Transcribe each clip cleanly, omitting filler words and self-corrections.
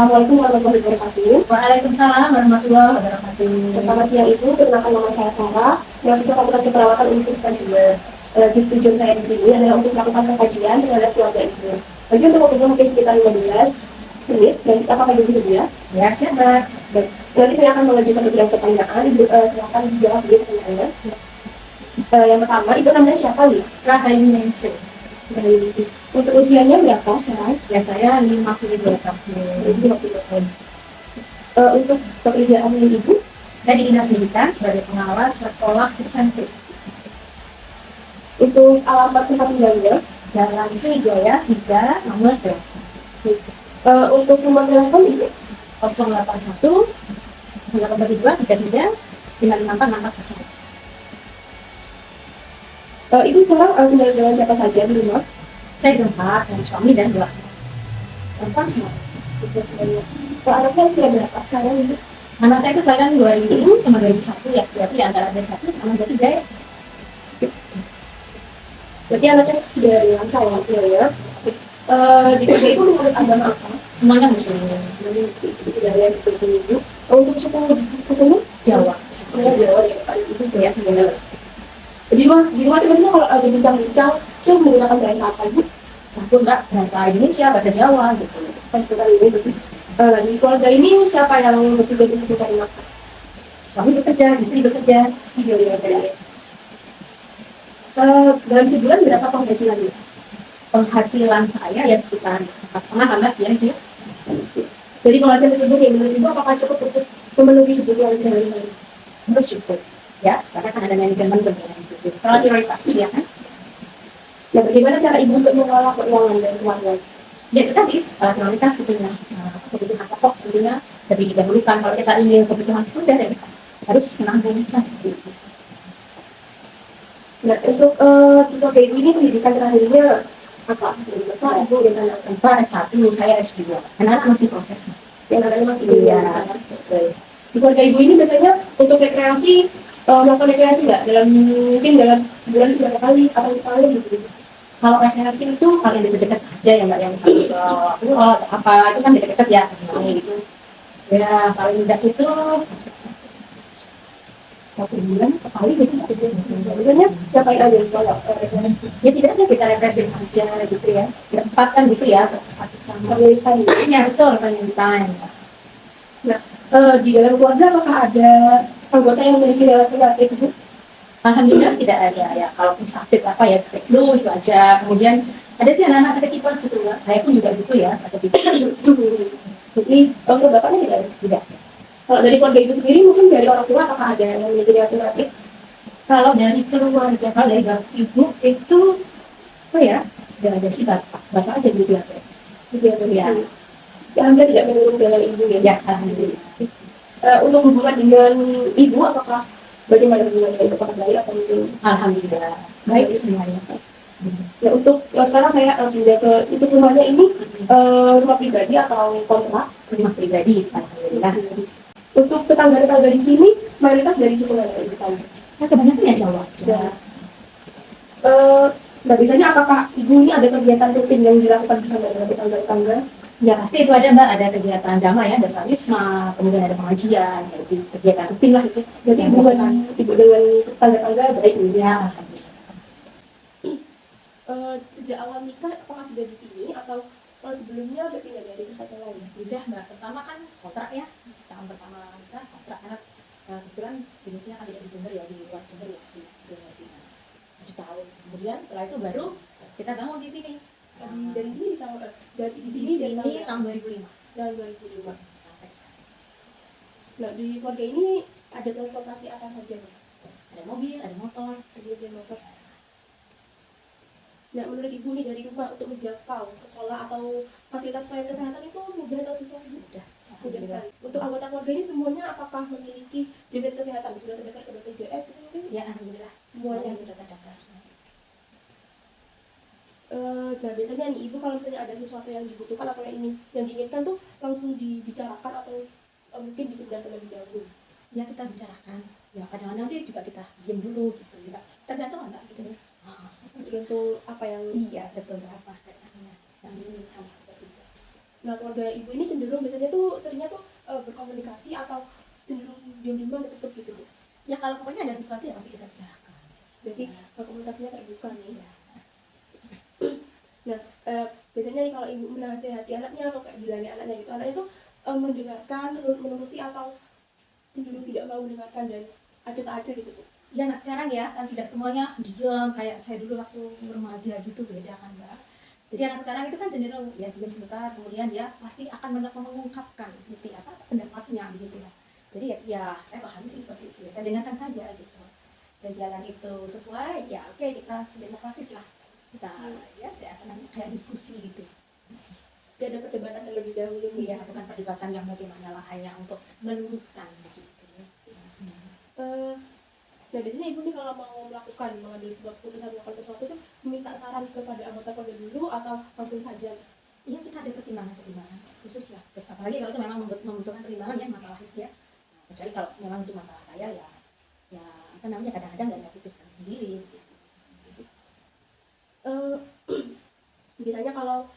Assalamualaikum warahmatullahi wabarakatuh. Waalaikumsalam warahmatullahi wabarakatuh. Selamat siang Ibu, perkenalkan nama saya Farah, mahasiswa Fakultas Keperawatan Universitas Jember. Tujuan saya di sini adalah untuk melakukan pengkajian terhadap keluarga Ibu. Bagi untuk waktunya mungkin sekitar 15 menit, dan apakah Ibu bersedia? Ya, siapa? Baik. Nanti saya akan mengajukan beberapa pertanyaan, Ibu silakan dijawab dulu pertanyaannya. Yang pertama, Ibu namanya siapa nih? Rahayu Ningsih. Untuk usianya berapa sekarang? Ya, saya 52 tahun. Jadi 50 tahun. Untuk pekerjaan Ibu? Saya di Dinas Pendidikan sebagai pengawas sekolah SMP. Untuk alamat tempat tinggalnya? Jalan Sriwijaya 3 nomor 2. Untuk nomor telepon Ibu? 081 0832 33 554 440. Ibu sekarang tinggal dengan siapa saja di rumah? Saya berempat, dan suami dan 2 anak. Perempuan semua. Anaknya sudah berapa sekarang Ibu? Anak saya itu kelahiran 2000 sama 2001 ya, berarti antara ada 1 sama 3 ya. Berarti anaknya sudah dewasa ya sebenarnya. Di keluarga Ibu menurut agama apa? Semuanya muslim. Jadi tidak ada yang seperti Ibu. Untuk sukunya? Jawa. Sukunya Jawa ya Pak Ibu Ya, sebenarnya. Di rumah itu biasanya kalau ada bincang-bincang itu menggunakan bahasa apa Ibu? Aku enggak bahasa Indonesia, bahasa Jawa gitu. Di keluarga ini siapa yang bertugas untuk mencari nafkah? Kami bekerja, istri bekerja, istri juga bekerja. Dalam sebulan berapa penghasilannya? Penghasilan saya ya sekitar 4,5 ya gitu. Jadi penghasilan tersebut yang menurut Ibu apakah cukup untuk memenuhi kebutuhan sehari-hari? Bersyukur ya, karena kan ada manajemen berjalan di situ. Setelah prioritas ya kan. Nah, bagaimana cara Ibu untuk mengelola keuangan dan keluarga? Ya itu tadi setelah prioritas tentunya kebutuhan pokok tentunya lebih didahulukan. Kalau kita ingin kebutuhan sekunder ya kita harus menanggung seperti itu. Nah, untuk keluarga Ibu ini pendidikan terakhirnya apa? Bapak, Ibu, dan anak? Bapak S1, saya S2. Anak masih prosesnya. Yang anaknya masih Iya. Di keluarga Ibu ini biasanya untuk rekreasi, melakukan rekreasi nggak? Mungkin dalam sebulan berapa kali atau sekali gitu? Kalau rekreasi itu kalau yang dekat-dekat aja ya mbak, yang misalnya ke pulau atau apa itu kan dekat-dekat ya, gitu. Ya paling tidak itu 1 bulan sekali gitu. Biasanya ngapain aja kalau Ya tidak ada, kita refreshing aja gitu ya. Ya tempat kan gitu ya, tempat sama. Ya betul, family time. Nah, di dalam keluarga apakah ada anggota yang memiliki penyakit itu? Alhamdulillah tidak ada ya. Kalau sakit apa ya seperti flu itu aja. Kemudian ada sih anak-anak sakit tipes gitu ya. Saya pun juga gitu ya, sakit tipes. Jadi untuk bapaknya tidak ada? Tidak. Kalau dari keluarga Ibu sendiri mungkin dari orang tua apakah ada yang memiliki penyakit? Kalau dari keluarga, kalau dari ibu itu apa ya? Tidak ada sih bapak. Bapak aja gitu ya. Ya. Alhamdulillah tidak menurun dengan Ibu ya? Ya, alhamdulillah. Untuk hubungan dengan Ibu apakah bagaimana hubungan dengan Ibu, apakah baik atau mungkin? Alhamdulillah baik semuanya. Ya, untuk sekarang saya pindah ke untuk rumahnya ini rumah pribadi atau kontrak? Rumah pribadi, alhamdulillah. Untuk tetangga-tetangga di sini mayoritas dari suku mana Ibu tahu? Nah, kebanyakan ya Jawa. Nah, biasanya apakah Ibu ini ada kegiatan rutin yang dilakukan bersama dengan tetangga-tetangga? Ya pasti itu ada mbak, ada kegiatan damai ya, dasar wisma, kemudian ada pengajian, jadi kegiatan rutin lah itu. Jadi hubungan Ibu dengan tetangga-tetangga baik ini Ya, sejak awal nikah apakah sudah di sini atau sebelumnya sudah pindah dari tempat yang lain? sudah mbak. Pertama kan kontrak ya, tahun pertama nikah kontrak anak. Kebetulan jenisnya kan tidak di Jember ya, di luar Jember ya, di Jember di sana. 7 tahun. Kemudian setelah itu baru kita bangun di sini. Dari sini di tahun dari di sini dari tahun 2005. tahun 2005. Sampai sekarang. Nah, di keluarga ini ada transportasi apa saja nih? Ada mobil, ada motor. Kemudian motor. Nah, menurut Ibu nih dari rumah untuk menjangkau sekolah atau fasilitas pelayanan kesehatan itu mudah atau susah? Mudah sekali. Untuk anggota keluarga ini semuanya apakah memiliki jaminan kesehatan? Sudah terdaftar ke BPJS gitu mungkin? Ya, alhamdulillah semuanya sudah terdaftar. Nah, biasanya nih Ibu kalau misalnya ada sesuatu yang dibutuhkan atau yang diinginkan tuh langsung dibicarakan atau mungkin ditunda terlebih dahulu? Ya kita bicarakan. Ya kadang-kadang sih juga kita diam dulu gitu. Ya, tergantung anak gitu. Tergantung apa yang Iya betul, apa kayaknya yang diinginkan seperti itu. Nah, keluarga ibu ini cenderung biasanya tuh seringnya tuh berkomunikasi atau cenderung diam-diam tertutup gitu Bu? Ya kalau pokoknya ada sesuatu ya pasti kita bicarakan. Berarti Ya. komunikasinya terbuka nih. Ya. Nah, biasanya nih kalau ibu menasehati anaknya atau kayak bilangnya anaknya gitu, anaknya tuh mendengarkan, menuruti atau cenderung tidak mau mendengarkan dan acuh-acuh gitu Bu? Ya, nah sekarang ya kan tidak semuanya diam kayak saya dulu waktu remaja gitu, beda kan Mbak. Jadi anak sekarang itu kan cenderung ya diam sebentar, kemudian dia pasti akan mengungkapkan gitu apa pendapatnya gitu ya. Jadi ya saya pahami sih seperti itu. Ya, saya dengarkan saja gitu. Saya jalan itu sesuai, ya oke kita demokratis lah. Kita ya saya akan kayak diskusi gitu. Tidak ada perdebatan terlebih dahulu Ya, bukan perdebatan yang bagaimana lah, hanya untuk meluruskan begitu. Nah, biasanya ibu nih kalau mau mengambil sebuah keputusan melakukan sesuatu tuh meminta saran kepada anggota keluarga dulu atau langsung saja? Iya, kita ada pertimbangan khusus ya. Apalagi kalau itu memang membutuhkan pertimbangan ya masalah itu ya. Nah, kecuali kalau memang itu masalah saya ya apa namanya kadang-kadang nggak saya putuskan sendiri. Gitu. Biasanya kalau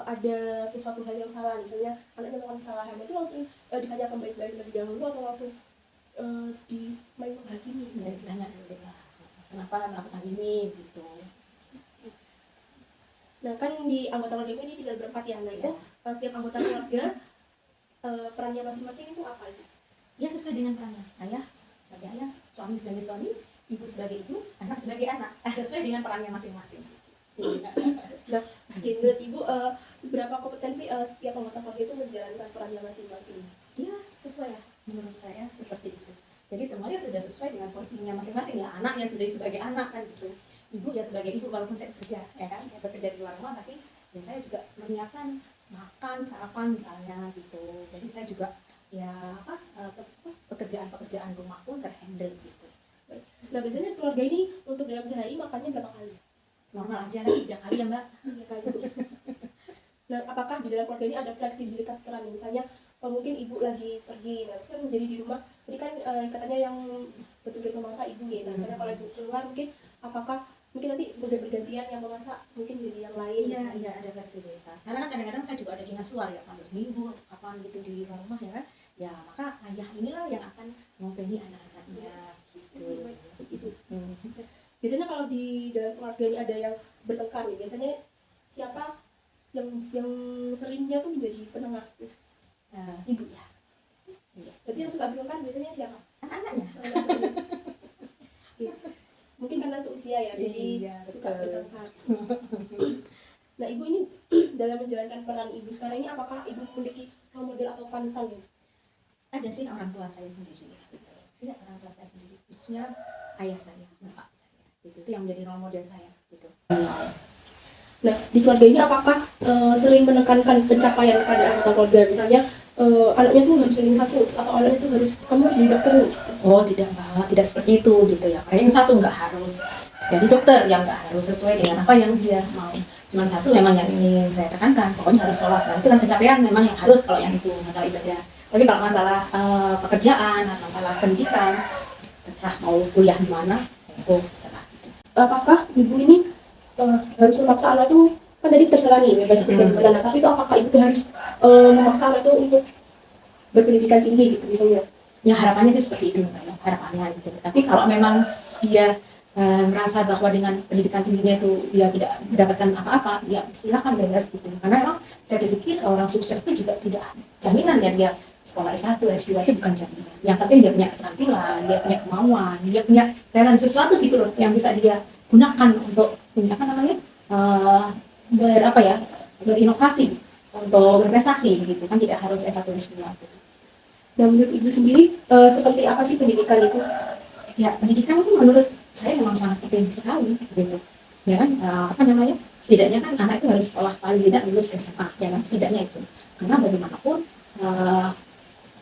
ada sesuatu hal yang salah, misalnya anaknya melakukan kesalahan itu langsung ditanyakan baik-baik lebih dahulu atau langsung main menghakimi? Ya, ditanya dulu deh lah, kenapa melakukan ini gitu. Nah, kan di anggota keluarga ini tinggal berempat ya, nah itu setiap anggota keluarga perannya masing-masing itu apa itu? Ya sesuai dengan perannya, ayah sebagai ayah, suami sebagai suami, ibu sebagai ibu, anak sebagai anak, sesuai dengan perannya masing-masing. Nah, jadi menurut ibu seberapa kompetensi setiap anggota keluarga itu menjalankan perannya masing-masing? Ya sesuai ya, menurut saya seperti itu. Jadi semuanya sudah sesuai dengan porsinya masing-masing ya. Anak ya sudah sebagai anak kan gitu, ibu ya sebagai ibu walaupun saya bekerja ya kan, ya bekerja di luar rumah, tapi ya saya juga menyiapkan makan sarapan misalnya gitu. Jadi saya juga ya pekerjaan rumah pun terhandle gitu. Nah, biasanya keluarga ini untuk dalam sehari makannya berapa kali? Normal aja lah 3 kali ya Mbak. 3 kali. Nah, apakah di dalam keluarga ini ada fleksibilitas peran? Misalnya mungkin ibu lagi pergi, nah terus kan menjadi di rumah, tadi kan katanya yang bertugas memasak ibu ya, nah misalnya kalau ibu keluar mungkin apakah mungkin nanti bergantian yang memasak, mungkin jadi yang lain? Iya, ada fleksibilitas. Karena kan kadang-kadang saya juga ada dinas luar ya, sampai seminggu kapan gitu di luar rumah ya kan. Ya maka ayah inilah yang akan ngompeni anak-anaknya gitu. Ibu. Biasanya kalau di dalam keluarga ini ada yang bertengkar nih, biasanya siapa yang seringnya tuh menjadi penengah? Ibu ya. Iya. Berarti yang suka bertengkar biasanya siapa? Anak-anaknya. Mungkin karena seusia ya, jadi suka bertengkar. Nah, ibu ini dalam menjalankan peran ibu sekarang ini, apakah ibu memiliki role model atau panutan ya? Ada sih orang tua saya sendiri. Iya, orang tua saya sendiri. Khususnya ayah saya, bapak saya. Gitu. Itu yang menjadi role model saya. Gitu. Nah, di keluarga ini apakah sering menekankan pencapaian kepada anggota keluarga? Misalnya anaknya tuh harus jadi satu, atau anaknya tuh harus kamu harus jadi dokter. Oh tidak Mbak, tidak seperti itu gitu ya. Yang satu nggak harus jadi dokter, yang nggak harus sesuai dengan apa yang dia mau. Cuma satu memang yang ingin saya tekankan, pokoknya harus sholat. Nah itu kan pencapaian memang yang harus kalau yang itu masalah ibadah. Tapi kalau masalah pekerjaan, masalah pendidikan, terserah mau kuliah di mana, itu terserah. Gitu. Apakah ibu ini harus memaksa anak tuh, kan tadi terserah nih bebas berpendapat, tapi itu apakah ibu harus memaksa anak tuh untuk berpendidikan tinggi gitu misalnya? Ya harapannya sih seperti itu Mbak, harapannya gitu. Tapi kalau memang dia merasa bahwa dengan pendidikan tingginya itu dia tidak mendapatkan apa-apa, ya silakan bebas gitu. Karena memang saya pikir orang sukses itu juga tidak jaminan ya dia sekolah S1, S2 itu bukan jaminan. Yang penting dia punya keterampilan, dia punya kemauan, dia punya talent sesuatu gitu loh yang bisa dia gunakan untuk apa namanya berinovasi, untuk berprestasi gitu kan, tidak harus S1 S2 gitu. Nah, menurut ibu sendiri seperti apa sih pendidikan itu? Ya pendidikan itu menurut saya memang sangat penting sekali gitu. Ya kan setidaknya kan anak itu harus sekolah paling tidak lulus SMA ya kan, setidaknya itu. Karena bagaimanapun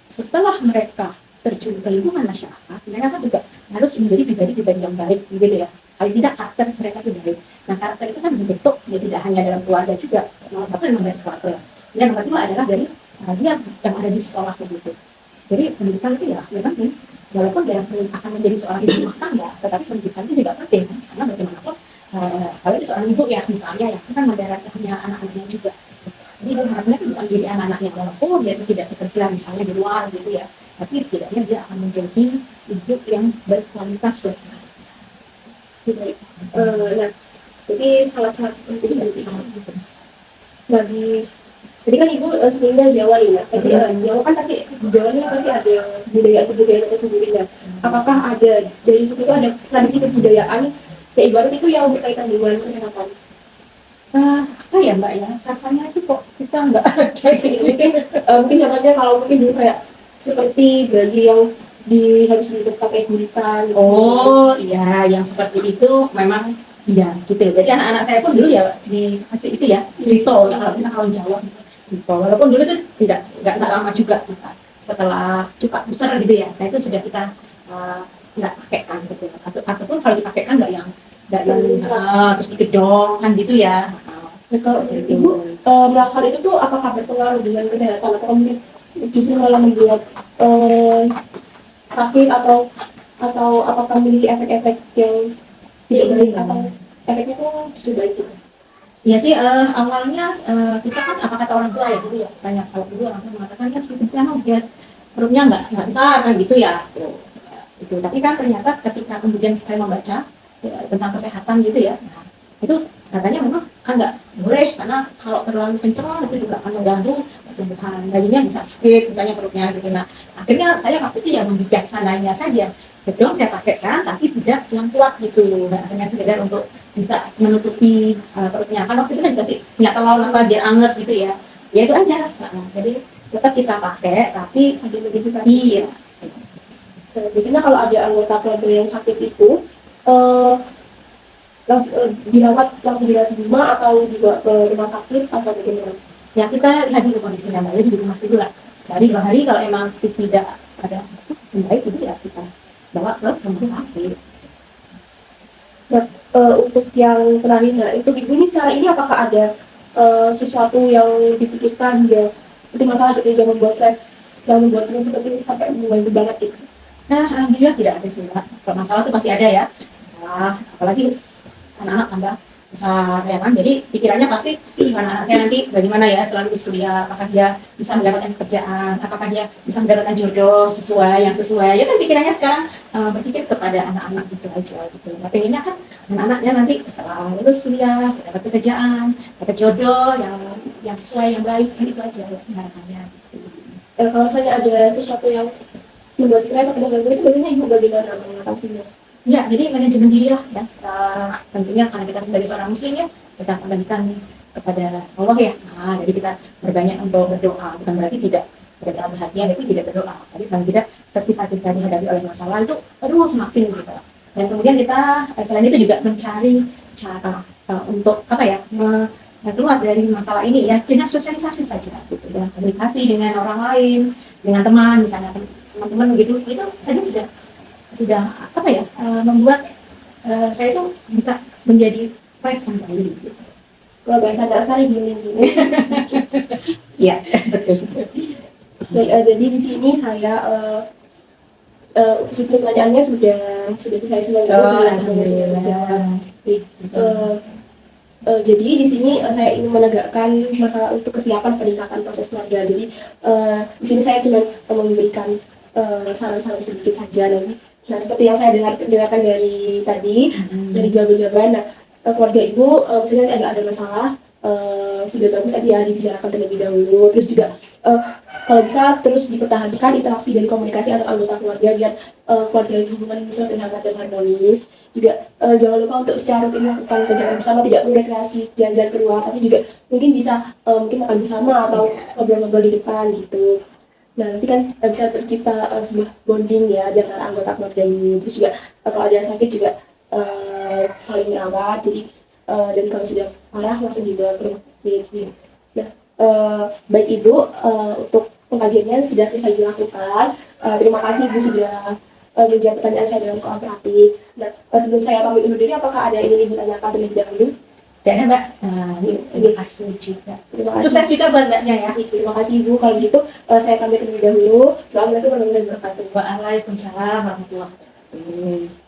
setelah mereka terjun ke lingkungan masyarakat, mereka kan juga harus menjadi pribadi-pribadi yang baik gitu ya. Paling tidak karakter mereka itu baik. Nah karakter itu kan dibentuk ya tidak hanya dalam keluarga juga. Nomor satu memang dari keluarga. Dan nomor dua adalah dari dia yang ada di sekolah begitu. Jadi pendidikan itu ya penting. Walaupun dia akan menjadi seorang ibu rumah tangga, tetapi pendidikan itu juga penting karena bagaimanapun kalau itu seorang ibu ya misalnya ya kan madrasahnya anak-anaknya juga. Jadi harapannya bisa menjadi anak-anak yang walaupun dia tidak bekerja misalnya di luar gitu ya, tapi setidaknya dia akan menjadi hidup yang berkualitas buat kita. Baik. Nah, jadi salah satu penting bagi jadi kan ibu sebelumnya Jawa nih, nah, tapi Jawa kan pasti di Jawa ini pasti ada budaya tersendiri ya. Apakah ada dari situ itu ada tradisi kebudayaan kayak ibarat itu yang berkaitan dengan kesehatan? Apa ya Mbak ya, rasanya itu kok kita nggak ada Jadi mungkin contohnya kalau mungkin dulu kayak seperti baju yang harus pakai guritan. Oh iya, yang seperti itu memang iya gitu. Jadi anak-anak saya pun dulu ya dikasih itu ya, rito ya kalau kita kawan Jawa. Rito. Walaupun dulu itu nggak lama juga kita setelah cukup besar gitu ya. Nah itu sudah kita nggak pakaikan gitu. Ataupun kalau dipakaikan nggak yang terus digedong kan gitu ya. Nah, kalau ibu melakukan itu tuh apakah berpengaruh dengan kesehatan atau mungkin justru malah membuat sakit atau apakah memiliki efek-efek yang tidak baik atau efeknya tuh justru baik gitu? Iya sih, awalnya kita kan apa kata orang tua ya dulu ya, tanya kalau dulu orang tua mengatakan kan hidupnya biar perutnya nggak besar kan gitu ya. Itu. Tapi kan ternyata ketika kemudian saya membaca ya, tentang kesehatan gitu ya, nah, itu katanya memang kan nggak boleh karena kalau terlalu kencang itu juga akan mengganggu pertumbuhan bayinya bisa sakit misalnya perutnya gitu. Nah akhirnya saya waktu itu ya membijaksanainya saja. Gedong saya pakai kan, tapi tidak yang kuat gitu. Nah, hanya sekedar untuk bisa menutupi perutnya. Kan waktu itu kan dikasih minyak telur apa biar anget gitu ya. Ya itu aja. Nah, jadi tetap kita pakai, tapi Ada modifikasi. iya. Biasanya kalau ada anggota keluarga yang sakit itu langsung dirawat di rumah atau juga ke rumah sakit atau bagaimana? Ya kita lihat dulu kondisinya, Mbak. Jadi di rumah dulu lah. Sehari 2 hari kalau emang tidak ada yang baik itu ya kita bawa ke rumah sakit. Nah, untuk yang terakhir, nah itu ibu ini sekarang ini apakah ada sesuatu yang dipikirkan ya seperti masalah ketika membuat stres yang membuatnya seperti ini sampai mengganggu banget gitu? Nah, alhamdulillah tidak ada sih, Mbak. Kalau masalah itu pasti ada ya. Masalah, apalagi anak-anak tambah besar ya kan. Jadi pikirannya pasti anak-anak saya nanti bagaimana ya setelah lulus kuliah, apakah dia bisa mendapatkan pekerjaan, apakah dia bisa mendapatkan jodoh yang sesuai. Ya kan pikirannya sekarang berpikir kepada anak-anak gitu aja gitu. Nah, pengennya kan anak-anaknya nanti setelah lulus kuliah dapat pekerjaan, dapat jodoh yang sesuai, yang baik, kan itu aja ya, harapannya. Gitu. Kalau misalnya ada sesuatu yang membuat stres atau mengganggu itu biasanya ibu bagaimana mengatasinya? Ya, jadi manajemen diri lah ya. Tentunya karena kita sebagai seorang muslim ya, kita kembalikan kepada Allah ya. Nah, jadi kita berbanyak untuk berdoa. Bukan berarti tidak pada saat bahagia, tapi tidak berdoa. Tapi paling tidak ketika kita dihadapi oleh masalah itu, aduh semakin gitu. Dan kemudian kita selain itu juga mencari cara untuk apa ya, keluar dari masalah ini ya dengan sosialisasi saja gitu, dengan komunikasi dengan orang lain, dengan teman misalnya teman-teman begitu, itu saja sudah apa ya membuat saya itu bisa menjadi fresh kembali gitu. Kalau bahasa nggak sekali gini. Iya betul. Jadi di sini saya pertanyaannya sudah selesai semuanya. Sudah terjawab. Jadi di sini saya ingin menegakkan masalah untuk kesiapan peningkatan proses keluarga. Jadi di sini saya cuma memberikan saran-saran sedikit saja nanti. Nah, seperti yang saya dengarkan dari tadi, dari jawaban-jawaban, nah, keluarga ibu, misalnya ada masalah, sudah bagus tadi ya dibicarakan terlebih dahulu, terus juga kalau bisa terus dipertahankan interaksi dan komunikasi antar anggota keluarga biar keluarga hubungan semakin hangat dan harmonis. Juga jangan lupa untuk secara rutin melakukan kegiatan bersama, tidak perlu rekreasi jalan-jalan keluar, tapi juga mungkin bisa mungkin makan bersama atau ngobrol-ngobrol di depan gitu. Nah, nanti kan bisa tercipta sebuah bonding ya di antara anggota keluarga ini. Terus juga kalau ada yang sakit juga saling merawat. Jadi dan kalau sudah parah langsung dibawa ke rumah sakit. Nah, baik Ibu, untuk pengajiannya sudah selesai dilakukan. Terima kasih Ibu sudah menjawab pertanyaan saya dengan kooperatif. Nah, sebelum saya pamit undur diri, apakah ada yang ingin Ibu tanyakan terlebih dahulu? Dan Mbak, terima kasih juga. Sukses juga buat Mbaknya ya. Terima kasih Ibu. Kalau gitu saya pamit terlebih dahulu. Assalamualaikum warahmatullahi wabarakatuh. Waalaikumsalam warahmatullahi wabarakatuh.